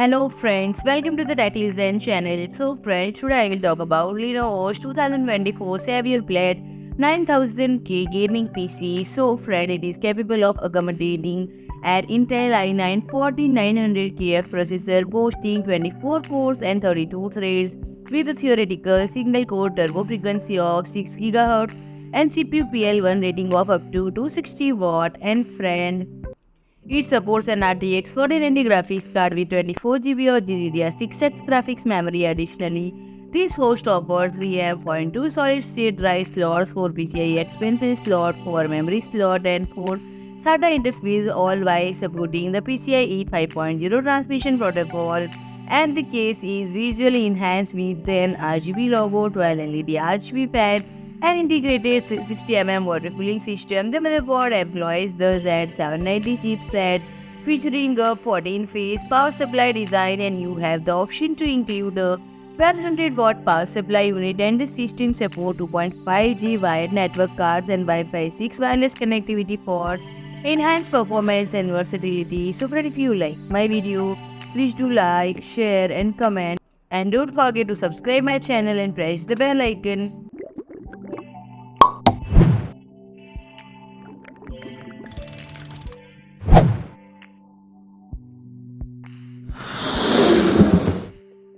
Hello friends, welcome to the Tech Listen channel. So friends, today I will talk about Lenovo's 2024 Savior Blade 9000K gaming PC. So friend, it is capable of accommodating an Intel i9 14900KF processor boasting 24 cores and 32 threads with a theoretical single-core turbo frequency of 6 GHz and CPU PL1 rating of up to 260 watt. And friend, it supports an RTX 4090 graphics card with 24 GB or GDDR6X graphics memory. Additionally, this host offers 3M.2 solid-state drive slots, 4 PCIe expansion slot, 4 memory slot, and 4 SATA interface, all while supporting the PCIe 5.0 transmission protocol. And the case is visually enhanced with an RGB logo, 12 LED RGB pad, an integrated 60 water cooling system. The motherboard employs the Z790 chipset featuring a 14-phase power supply design, and you have the option to include a 1200-watt power supply unit, and the system support 2.5G wired network cards and Wi-Fi 6 wireless connectivity for enhanced performance and versatility. So friend, if you like my video, please do like, share and comment, and don't forget to subscribe my channel and press the bell icon.